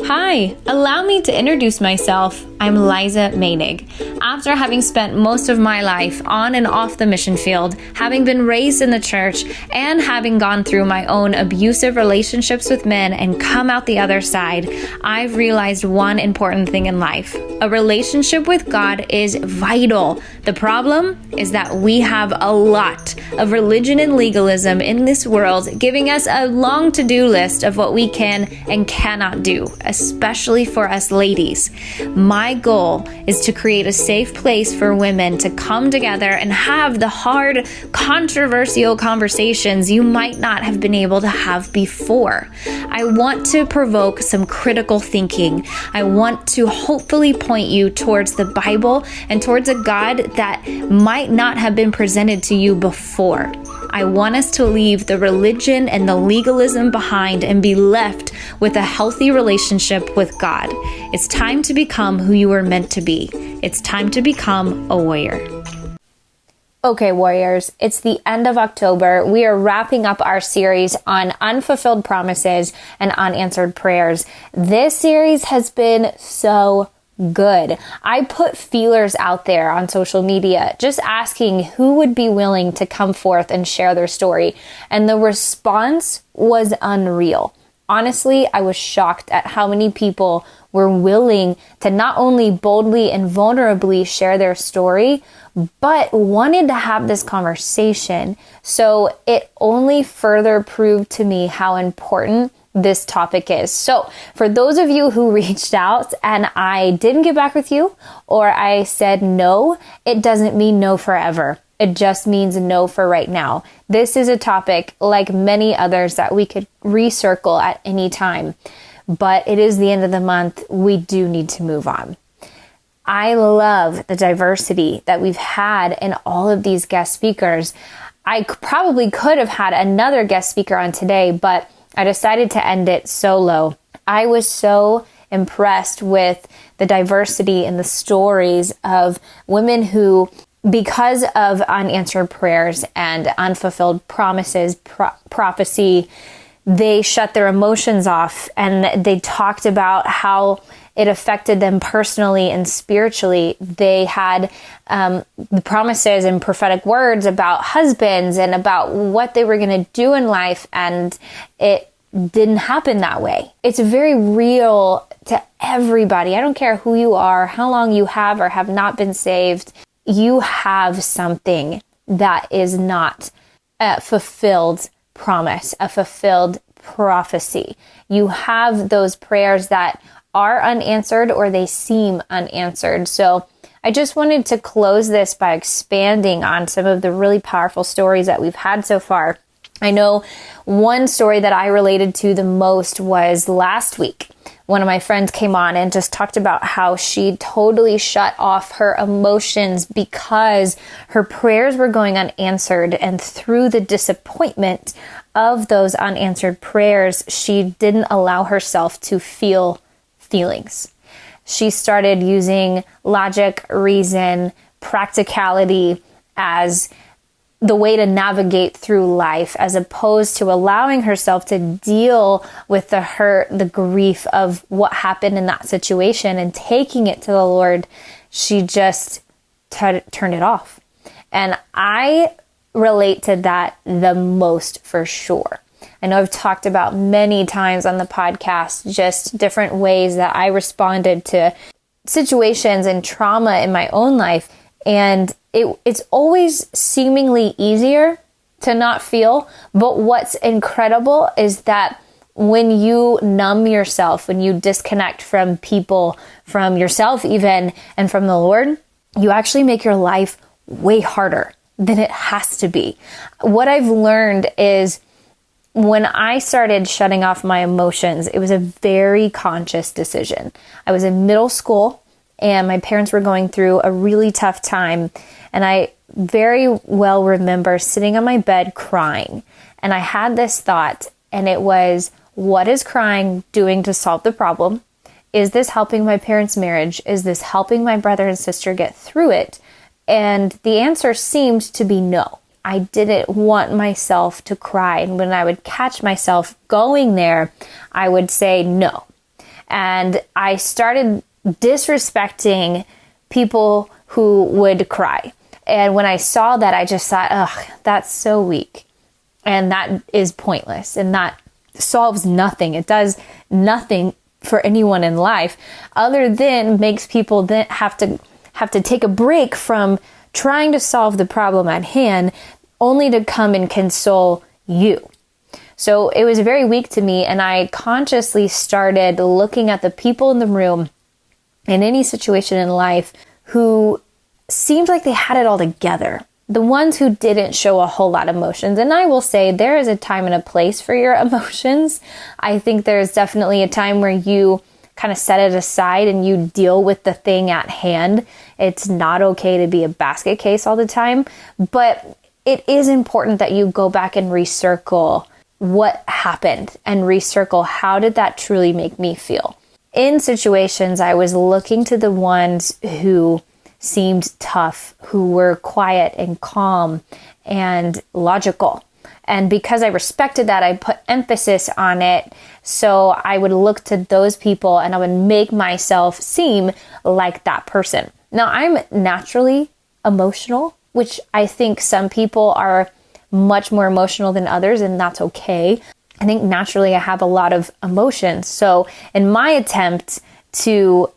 Hi, allow me to introduce myself. I'm Liza Mainig. After having spent most of my life on and off the mission field, having been raised in the church, and having gone through my own abusive relationships with men and come out the other side, I've realized one important thing in life. A relationship with God is vital. The problem is that we have a lot of religion and legalism in this world, giving us a long to-do list of what we can and cannot do, especially for us ladies. My goal is to create a safe place for women to come together and have the hard, controversial conversations you might not have been able to have before. I want to provoke some critical thinking. I want to hopefully point you towards the Bible and towards a God that might not have been presented to you before. I want us to leave the religion and the legalism behind and be left with a healthy relationship with God. It's time to become who you were meant to be. It's time to become a warrior. Okay, warriors, it's the end of October. We are wrapping up our series on unfulfilled promises and unanswered prayers. This series has been so good. I put feelers out there on social media, just asking who would be willing to come forth and share their story. And the response was unreal. Honestly, I was shocked at how many people were willing to not only boldly and vulnerably share their story, but wanted to have this conversation. So it only further proved to me how important this topic is. So for those of you who reached out and I didn't get back with you, or I said no, it doesn't mean no forever. It just means no for right now. This is a topic like many others that we could recircle at any time, but it is the end of the month. We do need to move on. I love the diversity that we've had in all of these guest speakers. I probably could have had another guest speaker on today, but I decided to end it solo. I was so impressed with the diversity and the stories of women who, because of unanswered prayers and unfulfilled promises, prophecy, they shut their emotions off, and they talked about how it affected them personally and spiritually. They had the promises and prophetic words about husbands and about what they were going to do in life, and it didn't happen that way. It's very real to everybody. I don't care who you are, how long you have or have not been saved. You have something that is not a fulfilled promise, a fulfilled prophecy. You have those prayers that are unanswered or they seem unanswered. So I just wanted to close this by expanding on some of the really powerful stories that we've had so far. I know one story that I related to the most was last week. One of my friends came on and just talked about how she totally shut off her emotions because her prayers were going unanswered. And through the disappointment of those unanswered prayers, she didn't allow herself to feel feelings. She started using logic, reason, practicality as the way to navigate through life, as opposed to allowing herself to deal with the hurt, the grief of what happened in that situation and taking it to the Lord. She just turned it off. And I relate to that the most for sure. I know I've talked about many times on the podcast just different ways that I responded to situations and trauma in my own life. And it's always seemingly easier to not feel. But what's incredible is that when you numb yourself, when you disconnect from people, from yourself even, and from the Lord, you actually make your life way harder than it has to be. What I've learned is when I started shutting off my emotions, it was a very conscious decision. I was in middle school and my parents were going through a really tough time. And I very well remember sitting on my bed crying. And I had this thought, and it was, what is crying doing to solve the problem? Is this helping my parents' marriage? Is this helping my brother and sister get through it? And the answer seemed to be no. I didn't want myself to cry. And when I would catch myself going there, I would say no. And I started disrespecting people who would cry. And when I saw that, I just thought, ugh, that's so weak. And that is pointless. And that solves nothing. It does nothing for anyone in life other than makes people then have to take a break from trying to solve the problem at hand, only to come and console you. So it was very weak to me, and I consciously started looking at the people in the room in any situation in life who seemed like they had it all together. The ones who didn't show a whole lot of emotions. And I will say there is a time and a place for your emotions. I think there's definitely a time where you kind of set it aside and you deal with the thing at hand. It's not okay to be a basket case all the time, but it is important that you go back and recircle what happened and recircle how did that truly make me feel. In situations, I was looking to the ones who seemed tough, who were quiet and calm and logical. And because I respected that, I put emphasis on it. So I would look to those people and I would make myself seem like that person. Now, I'm naturally emotional, which I think some people are much more emotional than others, and that's okay. I think naturally I have a lot of emotions. So in my attempt to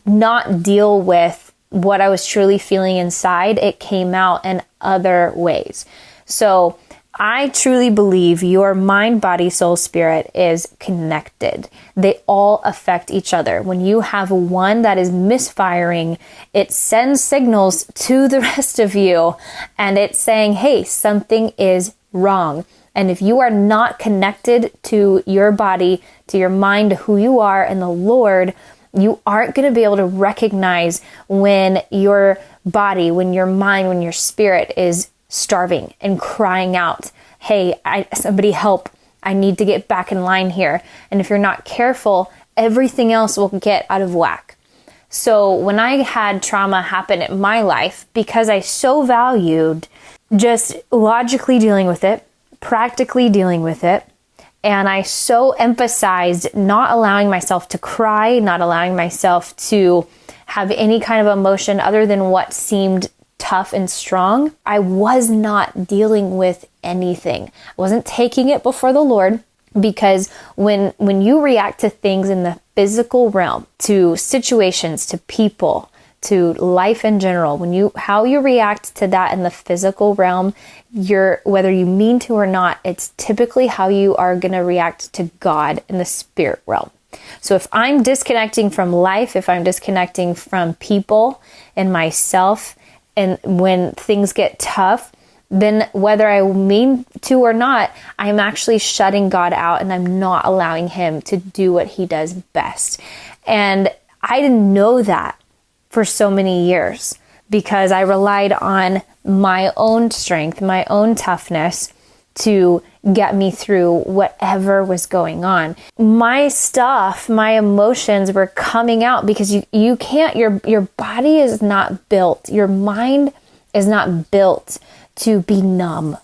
not deal with what I was truly feeling inside, it came out in other ways. So I truly believe your mind, body, soul, spirit is connected. They all affect each other. When you have one that is misfiring, it sends signals to the rest of you and it's saying, hey, something is wrong. And if you are not connected to your body, to your mind, to who you are and the Lord, you aren't going to be able to recognize when your body, when your mind, when your spirit is starving and crying out, hey, somebody help. I need to get back in line here. And if you're not careful, everything else will get out of whack. So when I had trauma happen in my life, because I so valued just logically dealing with it, practically dealing with it, and I so emphasized not allowing myself to cry, not allowing myself to have any kind of emotion other than what seemed tough and strong, I was not dealing with anything. I wasn't taking it before the Lord, because when you react to things in the physical realm, to situations, to people, to life in general, how you react to that in the physical realm, whether you mean to or not, it's typically how you are going to react to God in the spirit realm. So if I'm disconnecting from life, if I'm disconnecting from people and myself, and when things get tough, then whether I mean to or not, I'm actually shutting God out and I'm not allowing him to do what he does best. And I didn't know that for so many years because I relied on my own strength, my own toughness to get me through whatever was going on. My stuff, my emotions were coming out because you can't, your body is not built, your mind is not built to be numb.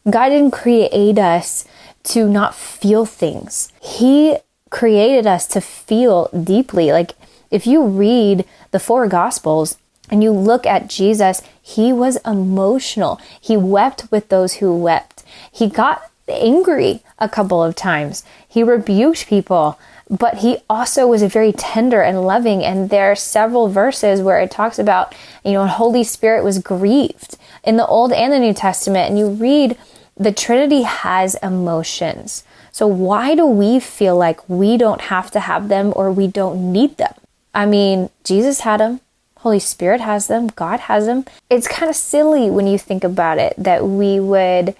God didn't create us to not feel things. He created us to feel deeply. Like if you read the 4 Gospels and you look at Jesus, he was emotional. He wept with those who wept. He got angry a couple of times. He rebuked people, but he also was very tender and loving. And there are several verses where it talks about, Holy Spirit was grieved in the Old and the New Testament. And you read, the Trinity has emotions. So why do we feel like we don't have to have them or we don't need them? I mean, Jesus had them. Holy Spirit has them. God has them. It's kind of silly when you think about it that we would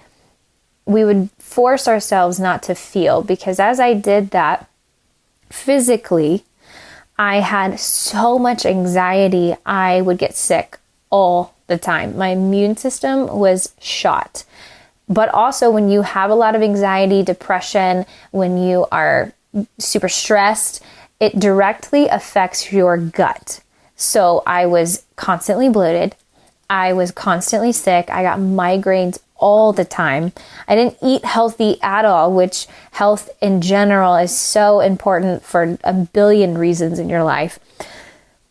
force ourselves not to feel, because as I did that physically, I had so much anxiety. I would get sick all the time. My immune system was shot. But also when you have a lot of anxiety, depression, when you are super stressed, it directly affects your gut. So I was constantly bloated. I was constantly sick. I got migraines all the time. I didn't eat healthy at all, which health in general is so important for a billion reasons in your life.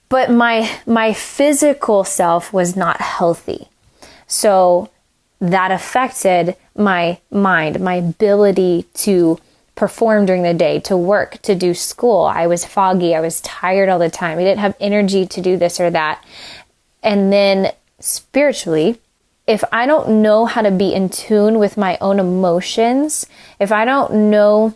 But my physical self was not healthy. So that affected my mind, my ability to perform during the day, to work, to do school. I was foggy. I was tired all the time. I didn't have energy to do this or that. And then spiritually, if I don't know how to be in tune with my own emotions, if I don't know,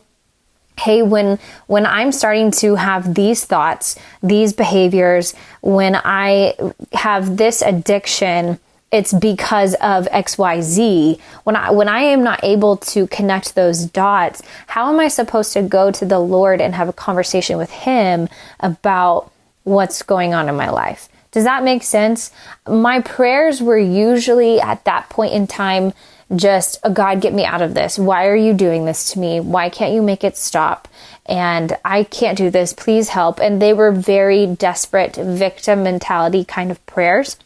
hey, when I'm starting to have these thoughts, these behaviors, when I have this addiction, it's because of XYZ. When I am not able to connect those dots, how am I supposed to go to the Lord and have a conversation with Him about what's going on in my life? Does that make sense? My prayers were usually at that point in time just, oh, God, get me out of this. Why are you doing this to me? Why can't you make it stop? And I can't do this. Please help. And they were very desperate victim mentality kind of prayers.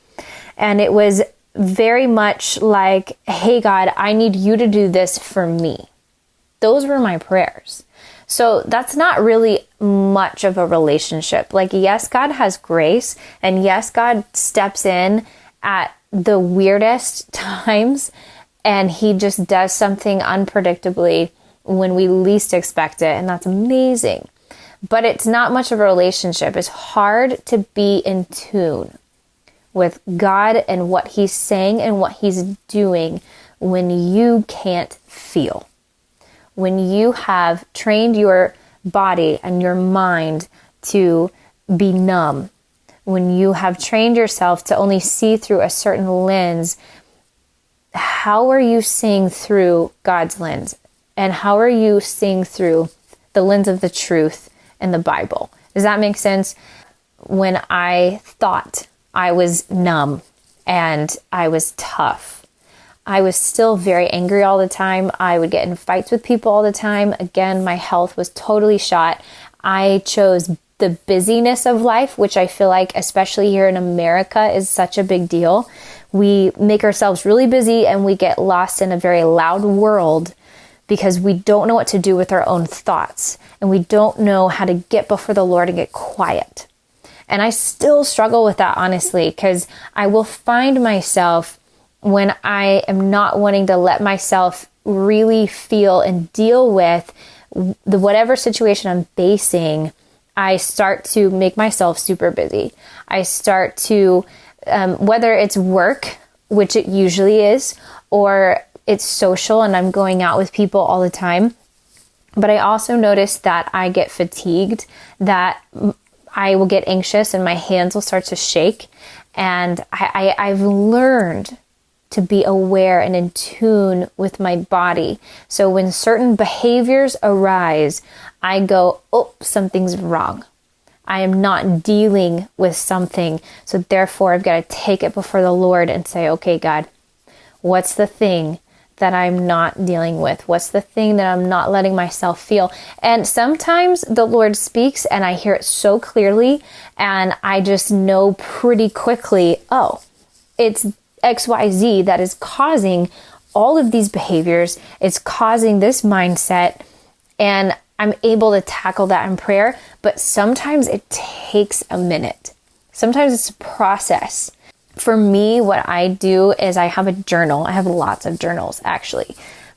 And it was very much like, hey, God, I need you to do this for me. Those were my prayers. So that's not really much of a relationship. Like, yes, God has grace, and yes, God steps in at the weirdest times, and He just does something unpredictably when we least expect it, and that's amazing. But it's not much of a relationship. It's hard to be in tune with God and what He's saying and what He's doing when you can't feel. When you have trained your body and your mind to be numb, when you have trained yourself to only see through a certain lens, how are you seeing through God's lens? And how are you seeing through the lens of the truth and the Bible? Does that make sense? When I thought I was numb and I was tough, I was still very angry all the time. I would get in fights with people all the time. Again, my health was totally shot. I chose the busyness of life, which I feel like, especially here in America, is such a big deal. We make ourselves really busy and we get lost in a very loud world because we don't know what to do with our own thoughts. And we don't know how to get before the Lord and get quiet. And I still struggle with that, honestly, because I will find myself when I am not wanting to let myself really feel and deal with whatever situation I'm facing, I start to make myself super busy. I start to, whether it's work, which it usually is, or it's social and I'm going out with people all the time. But I also notice that I get fatigued, that I will get anxious and my hands will start to shake. And I've learned to be aware and in tune with my body. So when certain behaviors arise, I go, oh, something's wrong. I am not dealing with something. So therefore, I've got to take it before the Lord and say, okay, God, what's the thing that I'm not dealing with? What's the thing that I'm not letting myself feel? And sometimes the Lord speaks and I hear it so clearly and I just know pretty quickly, oh, it's XYZ that is causing all of these behaviors. It's causing this mindset, and I'm able to tackle that in prayer. But sometimes it takes a minute. Sometimes it's a process. For me, what I do is I have a journal. I have lots of journals, actually.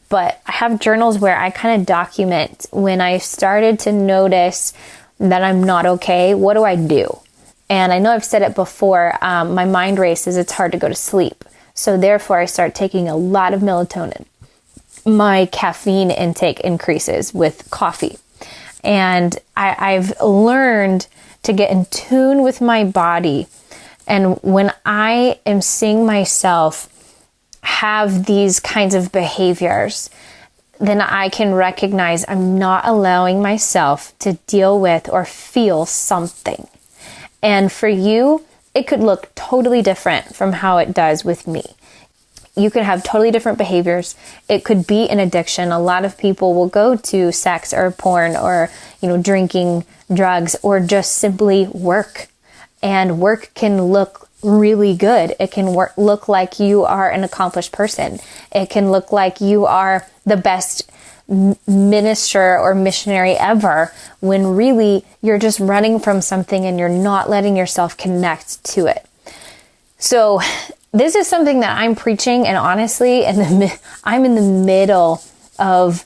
But I have journals where I kind of document when I started to notice that I'm not okay. What do I do? And I know I've said it before, my mind races, it's hard to go to sleep. So therefore, I start taking a lot of melatonin. My caffeine intake increases with coffee. And I've learned to get in tune with my body. And when I am seeing myself have these kinds of behaviors, then I can recognize I'm not allowing myself to deal with or feel something. And for you, it could look totally different from how it does with me. You could have totally different behaviors. It could be an addiction. A lot of people will go to sex or porn or, drinking, drugs, or just simply work. and work can look really good. It can look like you are an accomplished person. It can look like you are the best minister or missionary ever, when really you're just running from something and you're not letting yourself connect to it. So this is something that I'm preaching, and honestly, I'm in the middle of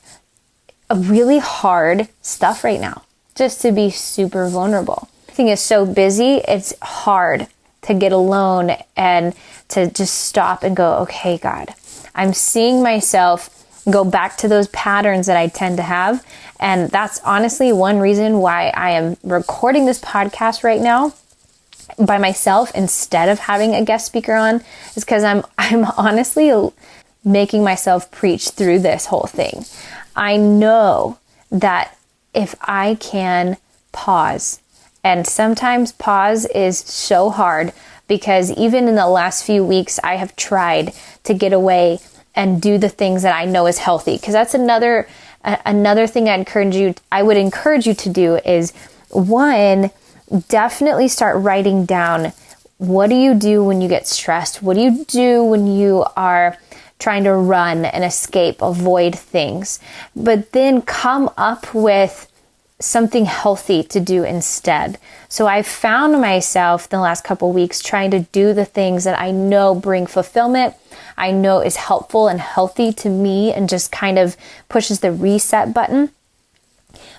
a really hard stuff right now, just to be super vulnerable. Everything is so busy, it's hard to get alone and to just stop and go, okay, God, I'm seeing myself go back to those patterns that I tend to have. And that's honestly one reason why I am recording this podcast right now by myself instead of having a guest speaker on, is because I'm honestly making myself preach through this whole thing. I know that if I can pause, and sometimes pause is so hard, because even in the last few weeks, I have tried to get away and do the things that I know is healthy. Because that's another thing I would encourage you to do is, one, definitely start writing down, what do you do when you get stressed? What do you do when you are trying to run and escape, avoid things? But then come up with something healthy to do instead. So I found myself the last couple weeks trying to do the things that I know bring fulfillment, I know is helpful and healthy to me, and just kind of pushes the reset button.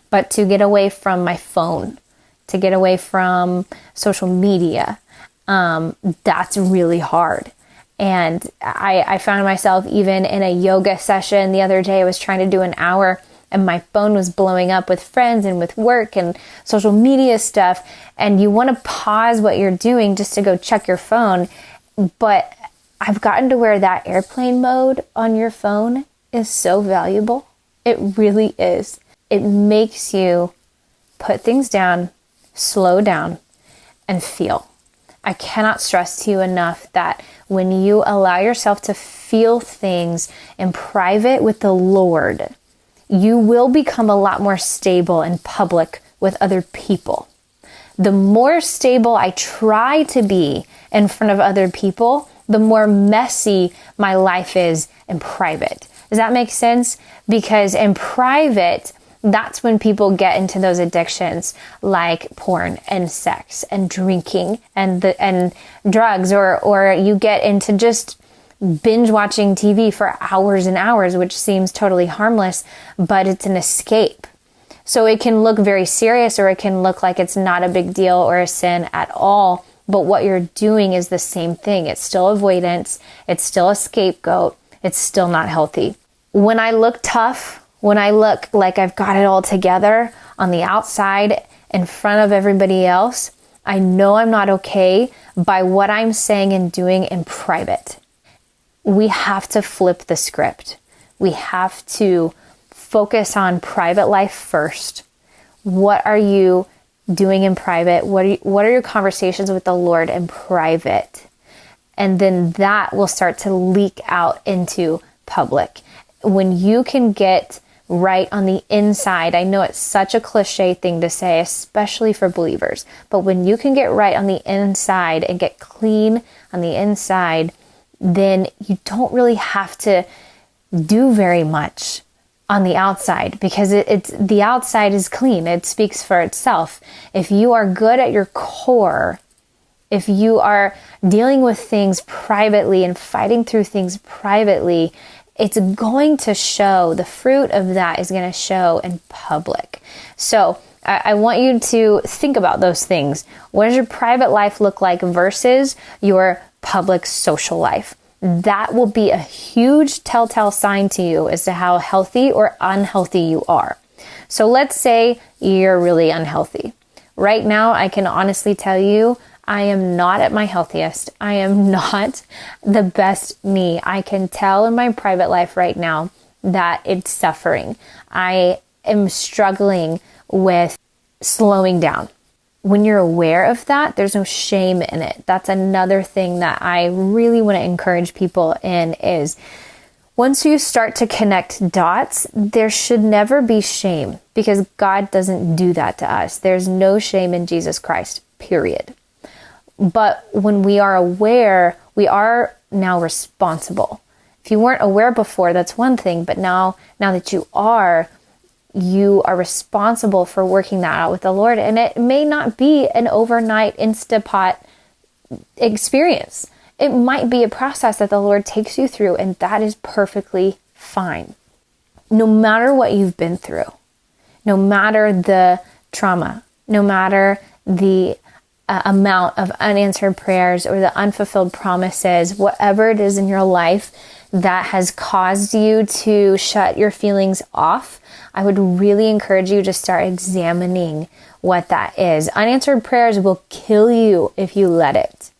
But to get away from my phone, to get away from social media, that's really hard. And I found myself even in a yoga session the other day. I was trying to do an hour, and my phone was blowing up with friends and with work and social media stuff. And you want to pause what you're doing just to go check your phone. But I've gotten to where that airplane mode on your phone is so valuable. It really is. It makes you put things down, slow down, and feel. I cannot stress to you enough that when you allow yourself to feel things in private with the Lord, you will become a lot more stable in public with other people. The more stable I try to be in front of other people, the more messy my life is in private. Does that make sense? Because in private, that's when people get into those addictions like porn and sex and drinking and drugs, or you get into just binge watching TV for hours and hours, which seems totally harmless, but it's an escape. So it can look very serious, or it can look like it's not a big deal or a sin at all. But what you're doing is the same thing. It's still avoidance. It's still a scapegoat. It's still not healthy. When I look tough, when I look like I've got it all together on the outside in front of everybody else, I know I'm not okay by what I'm saying and doing in private. We have to flip the script. We have to focus on private life first. What are you doing in private? What are your conversations with the Lord in private? And then that will start to leak out into public. When you can get right on the inside, I know it's such a cliche thing to say, especially for believers, but when you can get right on the inside and get clean on the inside, then you don't really have to do very much on the outside, because it's the outside is clean. It speaks for itself. If you are good at your core, if you are dealing with things privately and fighting through things privately, it's going to show. The fruit of that is going to show in public. So I want you to think about those things. What does your private life look like versus your public social life? That will be a huge telltale sign to you as to how healthy or unhealthy you are. So let's say you're really unhealthy. Right now, I can honestly tell you, I am not at my healthiest. I am not the best me. I can tell in my private life right now that it's suffering. I am struggling with slowing down. When you're aware of that, there's no shame in it. That's another thing that I really want to encourage people in is once you start to connect dots, there should never be shame, because God doesn't do that to us. There's no shame in Jesus Christ, period. But when we are aware, we are now responsible. If you weren't aware before, that's one thing, but now that you are responsible for working that out with the Lord. And it may not be an overnight Instapot experience. It might be a process that the Lord takes you through, and that is perfectly fine. No matter what you've been through, no matter the trauma, no matter the amount of unanswered prayers or the unfulfilled promises, whatever it is in your life that has caused you to shut your feelings off, I would really encourage you to start examining what that is. Unanswered prayers will kill you if you let it.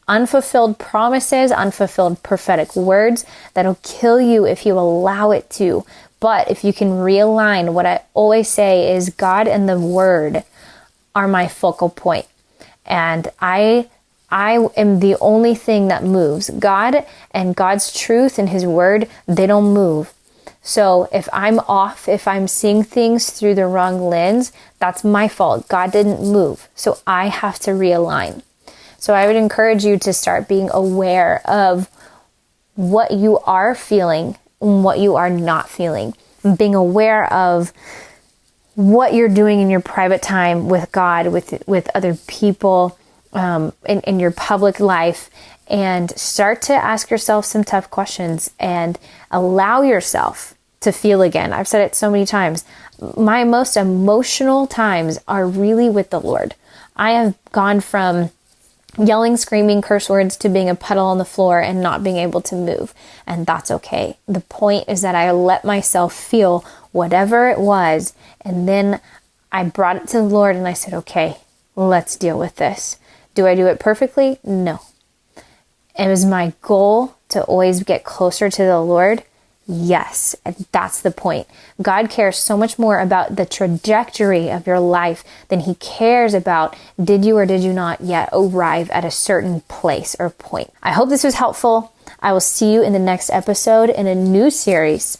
Unfulfilled promises, unfulfilled prophetic words, that'll kill you if you allow it to. But if you can realign, what I always say is God and the Word are my focal point. And I am the only thing that moves. God and God's truth and His Word, they don't move. So if I'm off, if I'm seeing things through the wrong lens, that's my fault. God didn't move. So I have to realign. So I would encourage you to start being aware of what you are feeling and what you are not feeling. Being aware of what you're doing in your private time with God, with other people, in your public life, and start to ask yourself some tough questions and allow yourself to feel again. I've said it so many times. My most emotional times are really with the Lord. I have gone from yelling, screaming, curse words to being a puddle on the floor and not being able to move. And that's okay. The point is that I let myself feel whatever it was. And then I brought it to the Lord and I said, okay, let's deal with this. Do I do it perfectly? No. It was my goal to always get closer to the Lord. Yes, and that's the point. God cares so much more about the trajectory of your life than He cares about did you or did you not yet arrive at a certain place or point. I hope this was helpful. I will see you in the next episode in a new series